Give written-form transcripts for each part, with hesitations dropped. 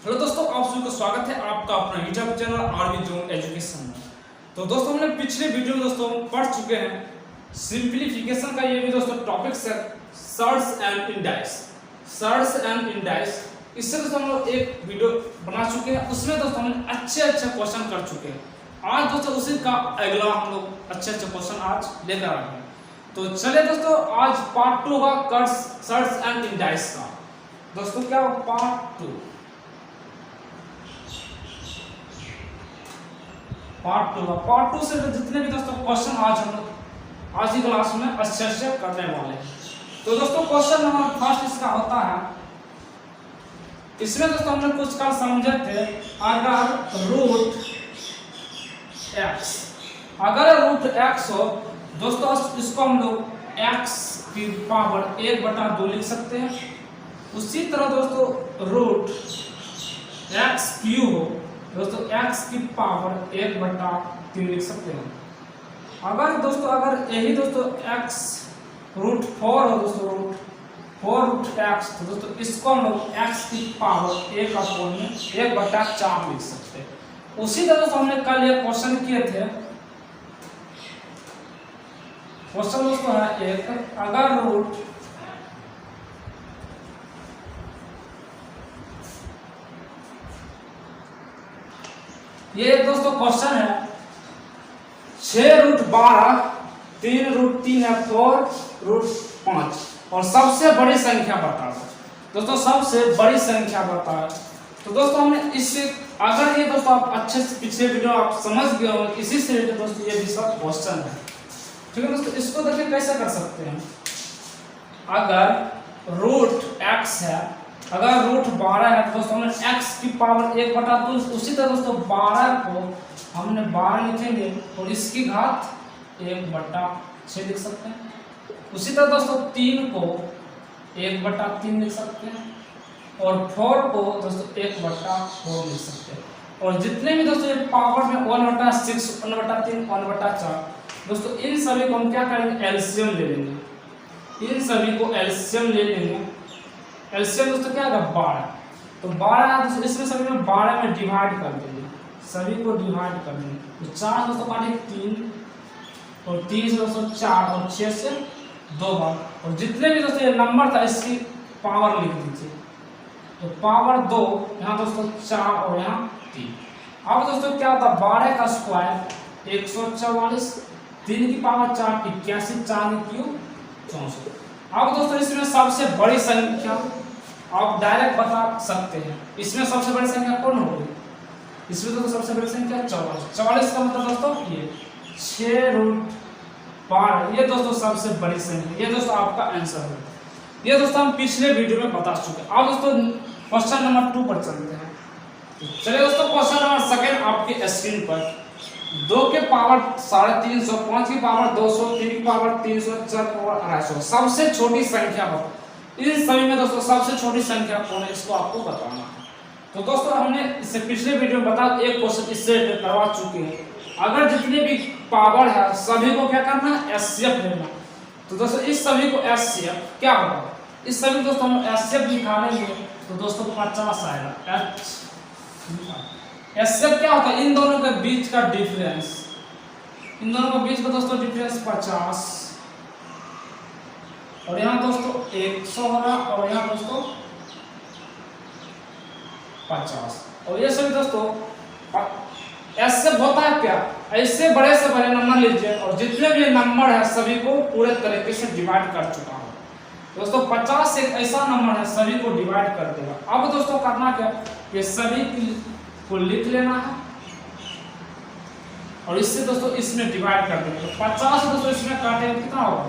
Hello दोस्तों, आप सभी का स्वागत है आपका अपना YouTube channel RV zone education में। तो दोस्तों हमने पिछले वीडियो में दोस्तों पढ़ चुके हैं सिंप्लीफिकेशन का। ये भी दोस्तों टॉपिक है shirts and indices. Shirts and indices इससे दोस्तों हम लोग एक वीडियो बना चुके हैं। उसमें दोस्तों हमने अच्छे क्वेश्चन कर चुके हैं। आज दोस्तों उसी का अगला हम लोग अच्छे क्वेश्चन आज लेकर आए हैं। तो चलिए दोस्तों, आज पार्ट 2 होगा सर्ट्स एंड इंडाइस का। दोस्तों क्या पार्ट 2 पार्ट 2 से जितने भी दोस्तों क्वेश्चन आज हम लोग आज की क्लास में अच्छे करने वाले हैं। तो दोस्तों क्वेश्चन नंबर फर्स्ट इसका होता है, इसमें दोस्तों हमने कुछ कल समझे थे। अगर रूट x हो दोस्तों, इसको हम लोग x की पावर 1/2 लिख सकते हैं। उसी तरह दोस्तों रूट x³ हो दोस्तों, x की पावर 1/3 लिख सकते हैं। अगर यही दोस्तों x √4 हो दोस्तों, √4 तो दोस्तों इसको हम लोग x की पावर 1/4 लिख सकते हैं। उसी तरह दोस्तों हमने कल ये क्वेश्चन किए थे। क्वेश्चन दोस्तों है एक, अगर ये दोस्तों क्वेश्चन है 6√12 3√3 है 4√5 और सबसे बड़ी संख्या बता दो दोस्तों। सबसे बड़ी संख्या बता। तो दोस्तों हमने इससे अगर ये दोस्तों आप अच्छे से पिछले वीडियो आप समझ गए हो, इसी से रिलेटेड दोस्तों ये भी सब क्वेश्चन है। ठीक है दोस्तों, इसको देखिए कैसे कर सकते हैं। अगर √x है, अगर √12 है तो दोस्तों हमने x की पावर 1/2, उसी तरह दोस्तों 12 को हमने 12 लिखेंगे और इसकी घात 1/6 लिख सकते हैं। उसी तरह दोस्तों 3 को 1/3 लिख सकते हैं और 4 को दोस्तों 1/4 लिख सकते हैं। और जितने भी दोस्तों ये पावर में 1/6 1/3 1/4 दोस्तों, इन सभी को हम क्या करेंगे, एलसीएम ले लेंगे। इन सभी को एलसीएम ले लेंगे। एलसीएम दोस्तों क्या होगा 12। तो 12 दोस्तों इसमें सभी में 12 में डिवाइड कर देंगे, सभी को डिवाइड कर देंगे। तो 4 दोस्तों काटेंगे 3 और 3 से दोस्तों 4 और 6 से 2 बार। और जितने भी दोस्तों ये नंबर था इसकी पावर लिख दीजिए। तो पावर 2 यहाँ दोस्तों 4 और यहाँ 3। अब दोस्तों क्या होता है 12 का स्क्वायर 144, 3 की पावर 4 81, 4 क्यूब 64। अब दोस्तों इसमें सबसे बड़ी संख्या आप डायरेक्ट बता सकते हैं। इसमें सबसे बड़ी संख्या कौन होगी, इसमें दोस्तों सबसे बड़ी संख्या 44 का मतलब दोस्तों ये 6√12 ये दोस्तों सबसे बड़ी संख्या। ये दोस्तों आपका आंसर है। ये दोस्तों हम पिछले वीडियो में बता चुके हैं। अब दोस्तों क्वेश्चन नंबर 2 पर चलते हैं। चलिए दोस्तों क्वेश्चन नंबर सेकंड आपके स्क्रीन पर। 2 के पावर 350, 5 की पावर 200, 3 की पावर 300, 4 की पावर 250 सबसे छोटी संख्या हो। इन सभी में दोस्तों सबसे छोटी संख्या कौन है, इसको आपको बताना है। तो दोस्तों हमने इससे पिछले वीडियो में बता एक क्वेश्चन इससे करवा चुके हैं। अगर जितने भी पावर है सभी को क्या करना है, एचसीएफ लेना। तो दोस्तों इस सभी को एचसीएफ क्या होगा, इस सभी दोस्तों हम एचसीएफ निकालेंगे तो दोस्तों 50 आएगा। एचसीएफ क्या होता है, इन दोनों के बीच का डिफरेंस, इन दोनों के बीच का दोस्तों डिफरेंस 50 और यहाँ दोस्तों 100 होगा और यहाँ दोस्तों 50। और ये सभी दोस्तों एचसीएफ होता है क्या, ऐसे बड़े से बड़े नंबर लीजिए और जितने भी नंबर है सभी को पूरे तरीके से डिवाइड कर चुका हूँ दोस्तों। 50 एक ऐसा नंबर है सभी को डिवाइड कर देगा। अब दोस्तों करना क्या, ये सभी को लिख लेना है और इससे दोस्तों इसमें डिवाइड कर देंगे। 50 दोस्तों इसमें काटेंगे कितना होगा,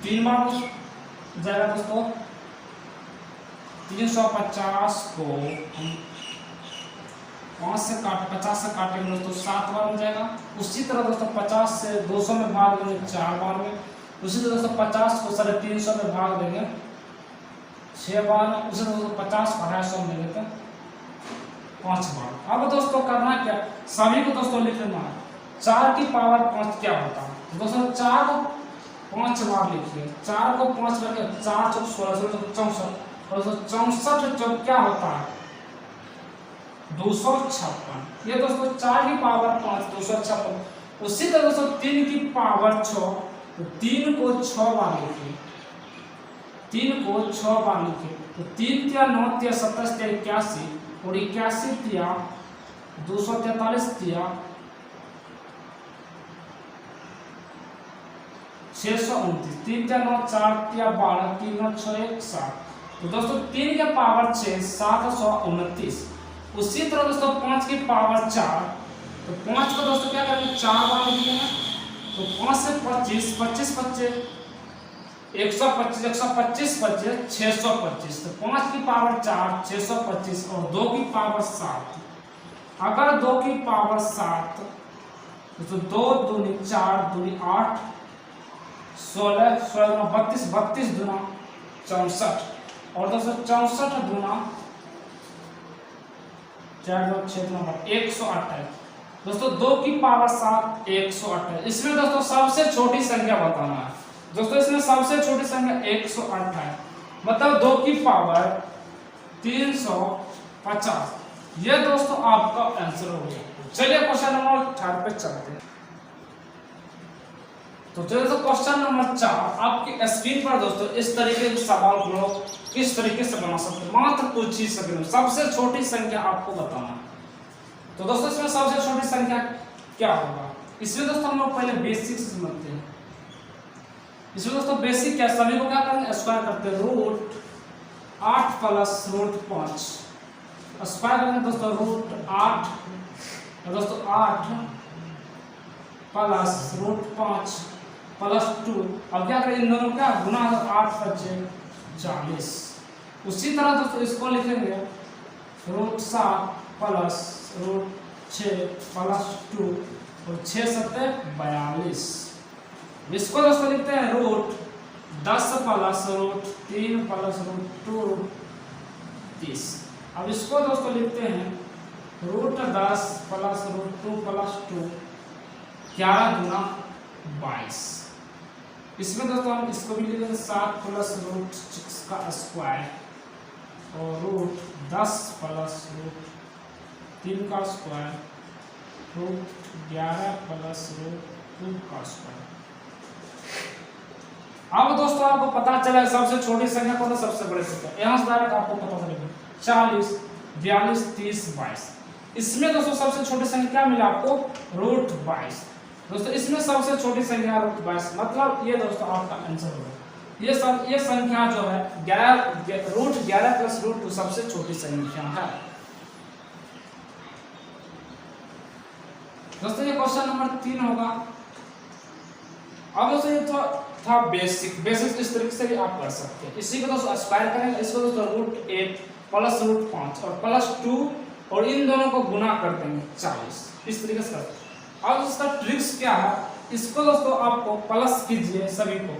3 बार जाएगा दोस्तों। 350 को हम 50 से काटेंगे दोस्तों 7 बार हो जाएगा। उसी तरह दोस्तों 50 से 200 में भाग देंगे 4 बार में। उसी तरह दोस्तों 50 को 350 में भाग देंगे 6 बार में। उसी तरह दोस्तों 50 को 250 में लेते हैं 5 बार। अब दोस्तों करना क्या, सभी को दोस्तों लिख लेना है। 4 की पावर 5 क्या होता है दोस्तों, 4 को 5 बार लिखिए। 4 को 5 करके 4 × 4 = 16, 64 और 64 क्या होता है 256। ये दोस्तों 4 की पावर 5 256। उसी तरह दोस्तों 3 की पावर 6, तो 3 को 6 बार लिखे, 3 को 6 बार लिखे, तो 3 तिया 9 तिया 27 तिया 81 और 81 तिया 243 तिया 629, 3 तिया 9 4 तिया 12 3 9 6 1 7। तो दोस्तों 3 के पावर 6 729। उसी तरह दोस्तों 5 की पावर 4, तो 5 को दोस्तों क्या करेंगे 4 बार लिखेंगे, तो 5 से 25 25 25 125 125 25 625। तो 5 की पावर 4 625 और 2 की पावर 7। अगर 2 की पावर 7 तो 2 दूनी 4 दूनी 8 16 16 32 32 दूना 64 और दोस्तों 64 दूना 4 2 6 नंबर 128। दोस्तों 2 की पावर 7 128। इसमें दोस्तों सबसे छोटी संख्या बताना है। दोस्तों इसमें सबसे छोटी संख्या 108 है, मतलब 2 की पावर 350। ये दोस्तों आपका आंसर हो गया। चलिए क्वेश्चन नंबर 4 पे चलते हैं। तो दोस्तों क्वेश्चन नंबर 4 आपकी स्क्रीन पर दोस्तों इस तरीके के सवाल को लोग किस तरीके से बना सकते हैं, मात्र कुछ ही सेकंड। सबसे छोटी संख्या आपको बताना है। तो दोस्तों इसमें सबसे छोटी संख्या क्या होगा, इसमें दोस्तों हम लोग पहले बेसिक से समझते हैं। इसमें दोस्तों बेसिक क्या, सभी को क्या करेंगे स्क्वायर करते हैं, रूट 8 प्लस रूट 5 स्क्वायर करेंगे दोस्तों, रूट 8 दोस्तों 8 प्लस रूट 5 प्लस 2। अब क्या करें इन दोनों का गुना, 8 5 40। उसी तरह दोस्तों इसको लिखेंगे रूट 7 प्लस रूट 6 प्लस 2 और 6 7 42। इसको दोस्तों लिखते हैं root 10 plus root 3 plus root 2 30। अब इसको दोस्तों लिखते हैं रूट 10 प्लस रूट 2 प्लस 2 11 गुना 22। इसमें दोस्तों हम इसको भी लिखेंगे 7 प्लस रूट 6 का स्क्वायर और रूट 10 प्लस रूट 3 का स्क्वायर रूट 11 प्लस रूट 2 का स्क्वायर। अब दोस्तों आपको पता चला सबसे छोटी संख्या कौन है, सबसे बड़ी संख्या। यहां से डायरेक्ट आपको पता चलेगा 40 42 30 22। इसमें दोस्तों सबसे छोटी संख्या क्या मिला आपको, रूट 22। दोस्तों इसमें सबसे छोटी संख्या रूट 22, मतलब ये दोस्तों आपका आंसर होगा। ये संख्या जो है 11 रूट 11 प्लस रूट 2 सबसे छोटी संख्या है। दोस्तों ये क्वेश्चन नंबर 3 होगा। अब दोस्तों ये तो था बेसिक इस तरीके से भी आप कर सकते हैं। इसी को दोस्तों स्क्वायर करेंगे, इसको दोस्तों रूट 8 प्लस रूट 5 और प्लस 2 और इन दोनों को गुना कर देंगे 40। इस तरीके से करते हैं। अब इसका ट्रिक्स क्या है, इसको दोस्तों आपको प्लस कीजिए सभी को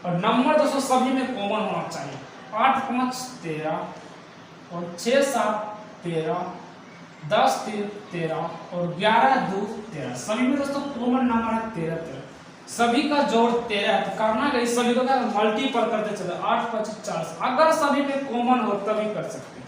और नंबर दोस्तों सभी में कॉमन होना चाहिए। 8 5 13 और 6 7 13 10 3 13 और 11 2 13। सभी में दोस्तों कॉमन नंबर है 13 13। सभी का जोड़ 13 है, तो करना है सभी को क्या मल्टीपल करते चले 8 5 40। अगर सभी में कॉमन हो तभी कर सकते हैं।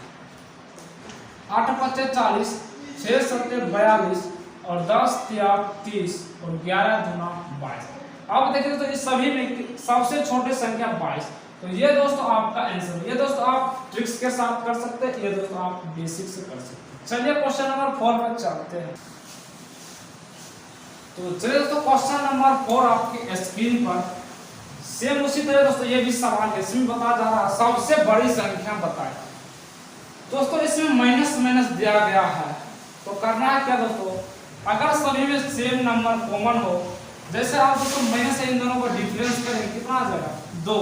8 5 40 6 7 42 और 10 3 30 और 11 गुना 22। अब देखिए तो इस सभी में सबसे छोटी संख्या 22। तो ये दोस्तों आपका आंसर। ये दोस्तों आप ट्रिक्स के साथ कर सकते हैं, ये दोस्तों आप बेसिक से कर सकते हैं। चलिए क्वेश्चन नंबर 4 पर चलते हैं। तो चलिए दोस्तों क्वेश्चन नंबर 4 आपकी स्क्रीन पर सेम उसी तरह दोस्तों ये भी सवाल है। इसमें बताया जा रहा है सबसे बड़ी संख्या बताएं। दोस्तों इसमें माइनस माइनस दिया गया है, तो करना है क्या दोस्तों, अगर सभी में सेम नंबर कॉमन हो, जैसे आप दोस्तों माइनस से इन दोनों को डिफरेंस करेंगे कितना आ जाएगा 2,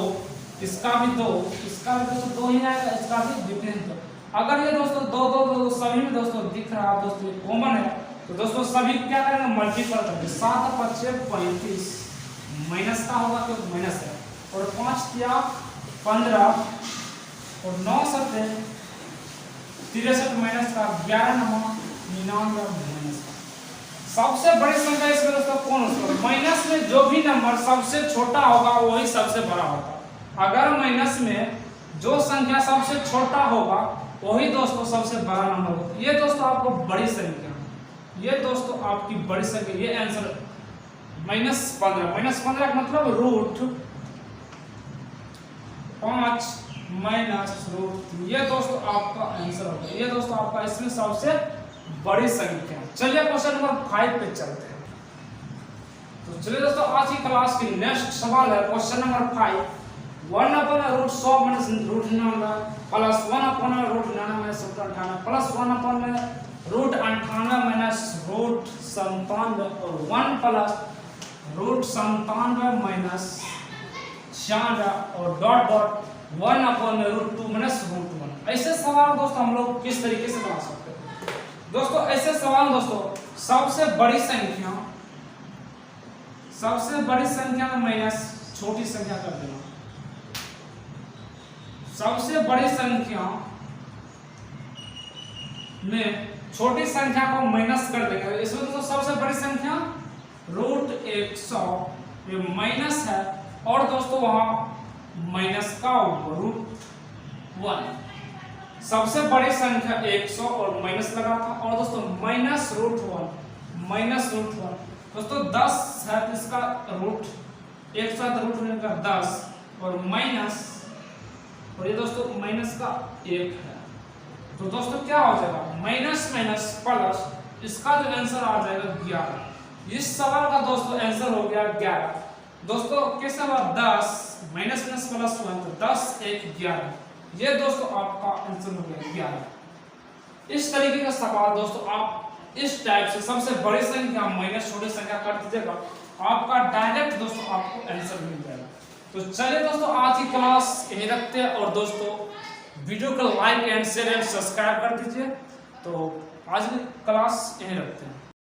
इसका भी 2, इसका भी दोस्तों 2 ही आएगा, इसका भी डिफरेंस 2। अगर ये दोस्तों 2 2 2 सभी में दोस्तों दिख रहा है दोस्तों कॉमन है, तो दोस्तों सभी क्या करेंगे मल्टीपल करेंगे। 7 5 35 माइनस का होगा क्योंकि माइनस है, और 5 3 15 और 9 7 63 माइनस का 11 9 99 माइनस का। सबसे बड़ी संख्या इसमें दोस्तों कौन होगा, माइनस में जो भी नंबर सबसे छोटा होगा वही सबसे बड़ा होगा। अगर माइनस में जो संख्या सबसे छोटा होगा वही दोस्तों सबसे बड़ा नंबर होगा। ये दोस्तों आपको बड़ी संख्या, ये दोस्तों आपकी बड़ी संख्या, ये आंसर -15। -15 का मतलब √5 -√3, ये दोस्तों आपका आंसर होगा। ये दोस्तों आपका इसमें सबसे बड़ी संख्या। चलिए क्वेश्चन नंबर 5 पे चलते हैं। तो चलिए दोस्तों आज की क्लास की नेक्स्ट सवाल है क्वेश्चन नंबर 5। 1/√100 - √99 प्लस 1/√99 -98 प्लस 1/√98 -√97 और 1 प्लस √97 -96 और डॉट 1/√2 -√1। ऐसे सवाल दोस्तों हम लोग किस तरीके से बना सकते हैं दोस्तों? ऐसे सवाल दोस्तों सबसे बड़ी संख्या में माइनस छोटी संख्या कर देना। सबसे बड़ी संख्या में छोटी संख्या को माइनस कर देंगे। इसमें दोस्तों सबसे बड़ी संख्या √100 ये माइनस है और दोस्तों वहां माइनस का √1। सबसे बड़ी संख्या 100 और माइनस लगा था और दोस्तों -√1 दोस्तों 10 है तो इसका रूट 100 रूट में का 10 और माइनस और ये दोस्तों माइनस का 1 है। तो दोस्तों क्या हो जाएगा माइनस प्लस, इसका जो आंसर आ जाएगा 11। इस सवाल का दोस्तों आंसर हो गया 11। दोस्तों कैसे हुआ 10 माइनस प्लस 1 तो 10 1 11, ये दोस्तों आपका आंसर हो गया 11। इस तरीके का सवाल दोस्तों आप इस टाइप से सबसे बड़ी संख्या माइनस छोटी संख्या कर दीजिएगा, आपका डायरेक्ट दोस्तों आपको आंसर मिल जाएगा। तो चलिए दोस्तों आज की क्लास यहीं रखते हैं और दोस्तों वीडियो को like and share and subscribe कर दीजिए। तो आज की क्लास यहीं रखते हैं।